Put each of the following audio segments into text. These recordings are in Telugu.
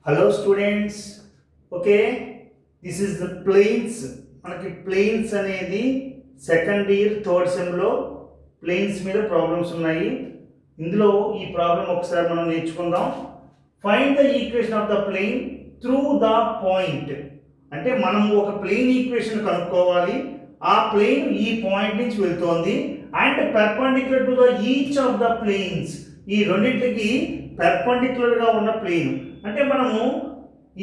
Hello students, okay, this is the planes. మనకి ప్లేన్స్ అనేది సెకండ్ ఇయర్ థర్డ్ సెమ్లో ప్లేన్స్ మీద ప్రాబ్లమ్స్ ఉన్నాయి. ఇందులో ఈ ప్రాబ్లం ఒకసారి మనం నేర్చుకుందాం. Find the equation of the plane through the point. అంటే మనం ఒక ప్లేన్ ఈక్వేషన్ కనుక్కోవాలి. ఆ ప్లేన్ ఈ పాయింట్ నుంచి వెళ్తోంది and perpendicular to the each of the planes. ఈ రెండింటికి పెర్పెండిక్యులర్గా ఉన్న ప్లేన్. అంటే మనము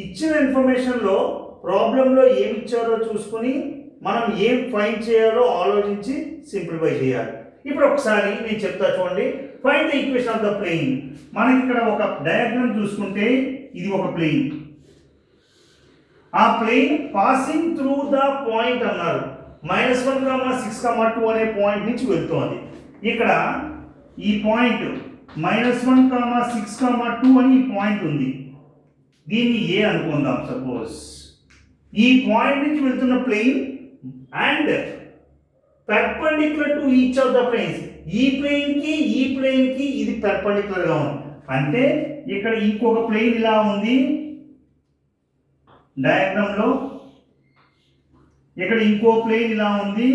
ఇచ్చిన ఇన్ఫర్మేషన్లో ప్రాబ్లంలో ఏమి ఇచ్చారో చూసుకుని మనం ఏం ఫైండ్ చేయాలో ఆలోచించి సింప్లిఫై చేయాలి. ఇప్పుడు ఒకసారి నేను చెప్తా చూడండి. Find the equation of the plane. మనకి ఇక్కడ ఒక డయాగ్రామ్ చూసుకుంటే ఇది ఒక ప్లేన్. ఆ plane passing through the point అన్నారు. -1, 6, 2 అనే పాయింట్ నుంచి వెళ్తోంది. ఇక్కడ ఈ పాయింట్ -1, 6, 2 అని ఈ పాయింట్ ఉంది. దీన్ని ఏ అనుకుందాం. సపోజ్ ఈ పాయింట్ నుంచి వెళ్తున్న plane and perpendicular to each of the planes. ఈ ప్లేన్కి ఇది పెర్పెండిక్యులర్గా ఉంది. అంటే ఇక్కడ ఇంకొక ప్లేన్ ఇలా ఉంది డయాగ్రామ్లో, ఇక్కడ ఇంకో ప్లేన్ ఇలా ఉంది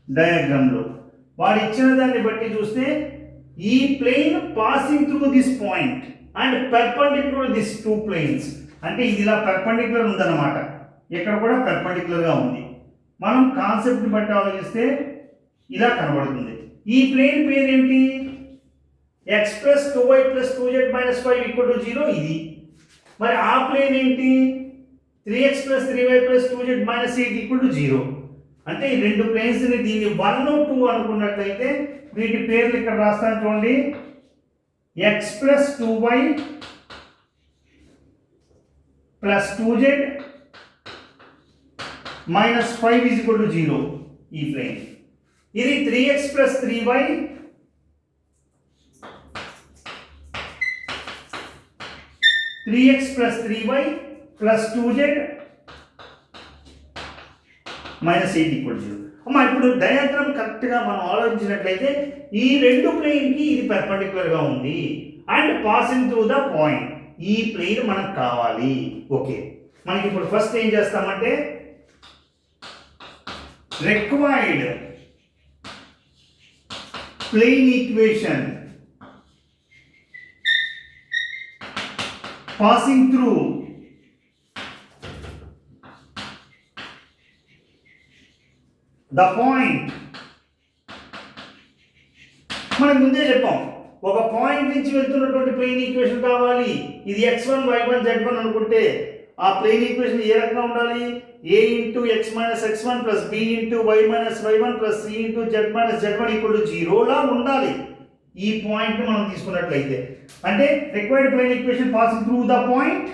డయాగ్రామ్లో. వాడు ఇచ్చిన దాన్ని బట్టి చూస్తే ఈ plane passing through this point and perpendicular this two planes. అంటే ఇది ఇలా పెర్పెండిక్యులర్ ఉందన్నమాట. ఇక్కడ కూడా పెర్పెండిక్యులర్గా ఉంది. మనం కాన్సెప్ట్ని బట్టి ఆలోచిస్తే ఇలా కనబడుతుంది. ఈ ప్లేన్ పేరు ఏంటి? x + 2y + 2z - 5 = 0. ఇది మరి ఆ ప్లేన్ ఏంటి? 3x + 3y + 2z - 8 = 0. అంటే ఈ రెండు ప్లేన్స్ని దీన్ని 1, 2 అనుకున్నట్లయితే వీటి పేర్లు ఇక్కడ రాస్తాను చూడండి. x + 2y + 2z - 5 = 0. ఈ ప్లేన్. ఇది 3x + 3y + 2z - 8 = 0. అమ్మా, ఇప్పుడు డయాగ్రామ్ కరెక్ట్గా మనం ఆలోచించినట్లయితే ఈ రెండు ప్లేన్కి ఇది పెర్పెండిక్యులర్గా ఉంది and passing through the point. ఈ ప్లేన్ మనకు కావాలి. ఓకే, మనకి ఇప్పుడు ఫస్ట్ ఏం చేస్తామంటే required plane equation passing through the point. మనం ముందే చెప్పాం, ఒక పాయింట్ నుంచి వెళ్తున్నటువంటి ప్లేన్ ఈక్వేషన్ కావాలి. ఇది x1 y1 z1 అనుకుంటే ఆ ప్లేన్ ఈక్వేషన్ ఏ రకంగా ఉండాలి? a × x - x1 + b × y - y1 + c × z - z1 = 0 లా ఉండాలి. ఈ పాయింట్ మనం తీసుకున్నట్లయితే అంటే required plane equation passing through the point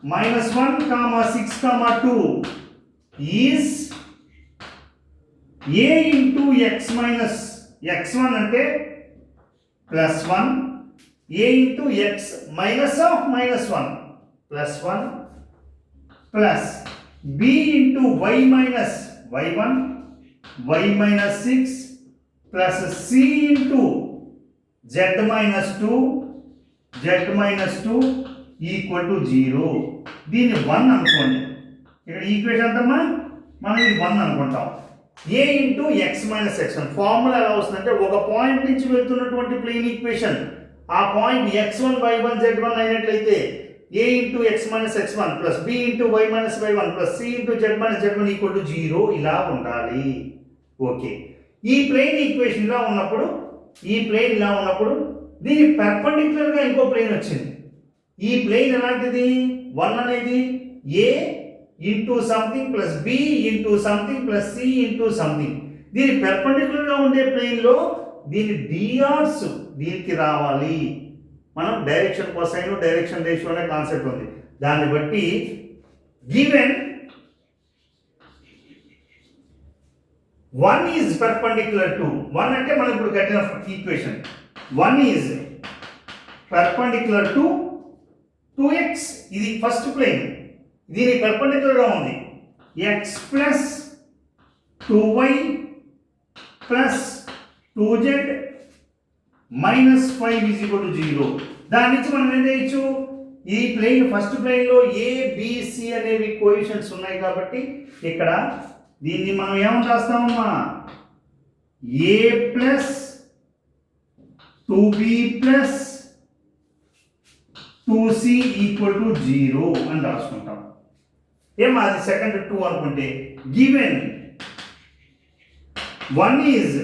-1, 6, 2 is a × x1 అంటే +1, a × x - -1 +1 plus b × y - y1 y - 6 plus c × z - 2 = 0. దీన్ని 1 అనుకోండి. ఇక్కడ ఈక్వేషన్ అంతమ్మా మనం ఇది 1 అనుకుంటాం. a × x - x1 ఫార్ములా ఎలా వస్తుందంటే ఒక పాయింట్ నుంచి వెళ్తున్నటువంటి ప్లేన్ ఈక్వేషన్ ఆ పాయింట్ x1 y1 z1 అయినట్లయితే a × x - x1 + b × y - y1 + c × z - z1 = 0 ఇలా ఉండాలి. ఓకే, ఈ ప్లేన్ ఈక్వేషన్ ఇలా ఉన్నప్పుడు దీని పెర్పెండిక్యులర్గా ఇంకో ప్లేన్ వచ్చింది. ఈ ప్లేన్ ఎలాంటిది? 1 అనేది a × something + b × something + c × something. దీని పెర్పెండిక్యులర్గా ఉండే ప్లేన్లో దీని డిఆర్స్ దీనికి రావాలి. మనం డైరెక్షన్ కొసైన్, డైరెక్షన్ రేషియో అనే కాన్సెప్ట్ ఉంది. దాన్ని బట్టి గివెన్ 1 ఈజ్ పెర్పెండిక్యులర్ టు 1 అంటే మనం ఇప్పుడు కట్టిన equation 1 is perpendicular to 2x. ఇది ఫస్ట్ ప్లేన్, దీని పెర్పెండిక్యులర్గా ఉంది. x + 2y + 2z - 5 = 0. దాని నుంచి మనం ఏం చేయొచ్చు? ఈ ప్లేన్ ఫస్ట్ ప్లేన్లో ఏబిసి అనేవి కోఎఫిషియెంట్స్ ఉన్నాయి కాబట్టి ఇక్కడ దీన్ని మనం ఏమని రాస్తామమ్మా A plus 2b plus 2c equal to 0 అని రాసుకుంటాం. ఏమా అది సెకండ్ 2 అనుకుంటే given 1 is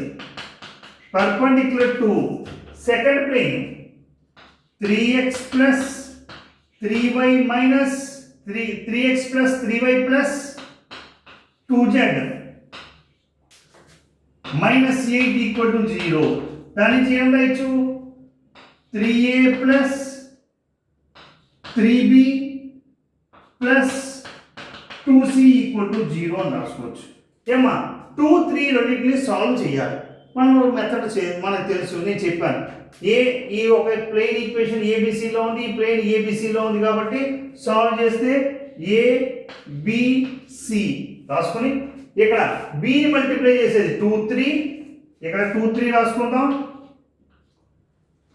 perpendicular to second plane 3x plus 3y minus 3x plus 3y plus 2z minus 8 equal to 0. దాని నుంచి ఏం రాయొచ్చు 3a plus 3b plus 2c equal to 0 అని రాసుకోవచ్చు. ఏమా 2, 3 రెండింటిని సాల్వ్ చేయాలి. మనం మెథడ్ మనకు తెలుసు, నేను చెప్పాను. ఈ ఒక ప్లేన్ ఈక్వేషన్ ఏబిసిలో ఉంది, ఈ ప్లేన్ ఏబిసిలో ఉంది కాబట్టి సాల్వ్ చేస్తే ఏబిసి రాసుకొని ఇక్కడ బిని మల్టిప్లై చేసేది 2, 3, ఇక్కడ 2, 3 రాసుకుందాం.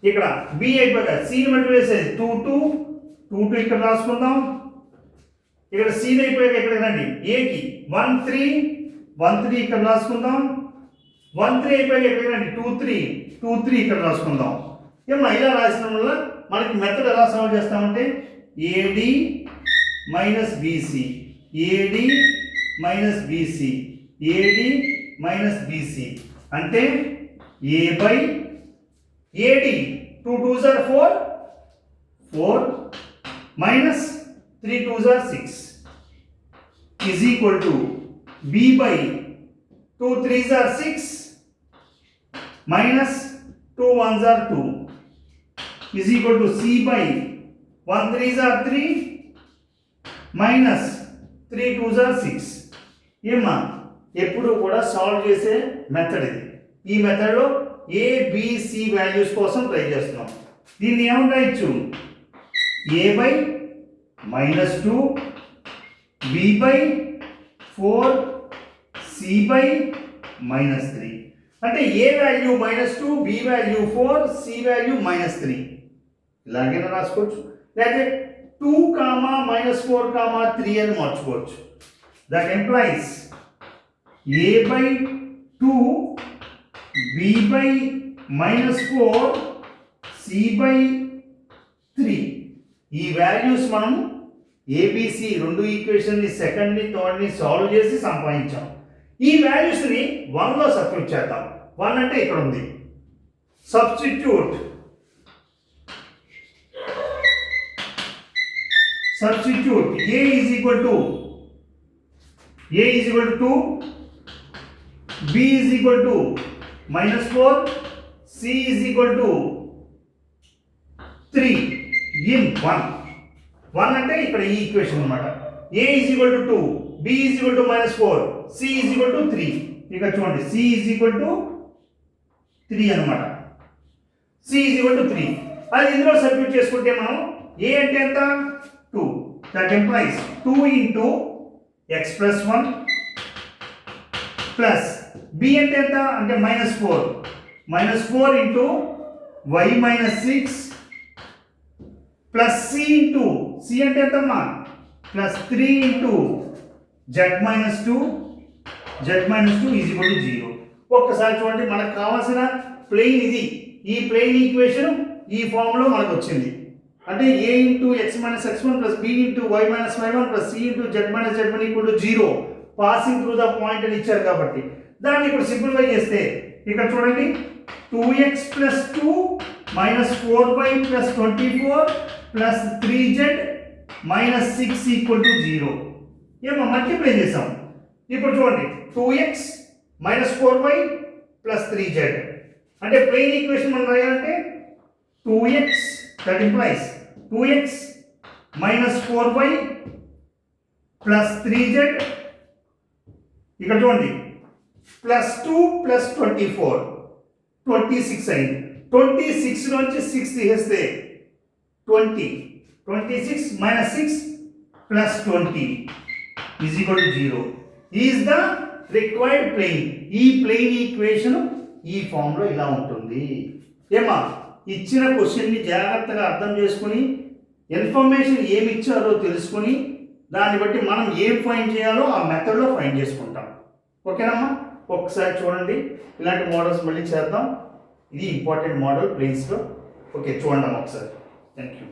ఇక్కడ బి అయిపోయాక సిని మల్టిప్లై చేసేది 2, 2, 2, 2 ఇక్కడ రాసుకుందాం. ఇక్కడ సిని అయిపోయాక ఇక్కడ రండి ఏకి 1, 3, 1, 3 ఇక్కడ రాసుకుందాం. 1, 3 అయిపోయాక ఇక్కడ రండి 2, 3, 2, 3 ఇక్కడ రాసుకుందాం. ఏమన్నా ఇలా రాసిన వల్ల మనకి మెథడ్ ఎలా సాల్వ్ చేస్తామంటే AD minus BC, AD minus BC, AD minus BC అంటే ఏ by AD 2 2s are 4, 4 minus 3 2s are 6 is equal to b by 2 3s are 6 minus 2 1s are 2 is equal to c by 1 3s are 3 minus 3 2s are 6. ఏమా ఎప్పుడు కూడా సాల్వ్ చేసే మెథడ్ ఇది. ఈ మెథడ్లో ఏబిసి వాల్యూస్ కోసం ట్రై చేస్తున్నాం. దీన్ని ఏమని రాయొచ్చు A by minus 2, B by 4, C by minus 3 అంటే A value -2, B value 4, C value -3 ఇలాగైనా రాసుకోవచ్చు. లేకపోతే 2, -4, 3 అని మార్చుకోవచ్చు. That implies A by 2, B by -4, C by 3 ఈ వాల్యూస్ మనం ఏబిసి రెండు ఈక్వేషన్ని సెకండ్ని థర్డ్ని సాల్వ్ చేసి సంపాదించాం. ఈ వాల్యూస్ని 1లో సబ్స్టిట్యూట్ చేద్దాం. 1 అంటే ఇక్కడ ఉంది. Substitute a is equal to 2, b is equal to -4, c is equal to 3 in 1 అంటే ఇక్కడ ఈ ఈక్వేషన్ అన్నమాట. a is equal to 2, b is equal to -4, c is equal to 3. ఇక్కడ చూడండి c ఈజ్ ఈక్వల్ టు 3 అన్నమాట. c ఈజ్ ఈక్వల్ టు 3 అది ఇందులో సబ్స్టిట్యూట్ చేసుకుంటే మనం a అంటే ఎంత 2. That implies 2 into x plus 1 plus b అంటే ఎంత అంటే -4 into y -6 plus c into c అంటే ఎంతమ్మా +3 into z-2 is equal to 0. ఒక్కసారి చూడండి మనకు కావాల్సిన ప్లేన్ ఇది. ఈ ప్లేన్ ఈక్వేషన్ ఈ ఫామ్లో మనకు వచ్చింది. అంటే a into x - x1 plus b into y - y1 plus c into z - z1 equal to 0 passing through the point అని ఇచ్చారు కాబట్టి దాన్ని ఇప్పుడు సింప్లిఫై చేస్తే ఇక్కడ చూడండి 2x plus 2 -4y plus 24 plus 3z minus 6 equal to 0. ఏమో మల్టిప్లై చేసాం. ఇప్పుడు చూడండి 2x -4y ప్లస్ 3z అంటే ప్లేన్ ఈక్వేషన్ మనం రాయాలంటే 2x that implies 2x -4y plus 3z ఇక్కడ చూడండి +2 ప్లస్ 24 26 అయింది. 26 నుంచి 6 తీసేస్తే 20, 26 minus 6 plus 20 is equal to 0 is the required plane. ఈ ప్లేన్ ఈక్వేషన్ ఈ ఫామ్లో ఇలా ఉంటుంది. ఏమా ఇచ్చిన క్వశ్చన్ని జాగ్రత్తగా అర్థం చేసుకుని ఇన్ఫర్మేషన్ ఏమి ఇచ్చారో తెలుసుకుని దాన్ని బట్టి మనం ఏం ఫైండ్ చేయాలో ఆ మెథడ్లో ఫైండ్ చేసుకుంటాం. ఓకేనమ్మా, ఒకసారి చూడండి. ఇలాంటి మోడల్స్ మళ్ళీ చేద్దాం. ఇది ఇంపార్టెంట్ మోడల్ ప్లేన్స్లో. ఓకే, చూడండి అమ్మా ఒకసారి. Thank you.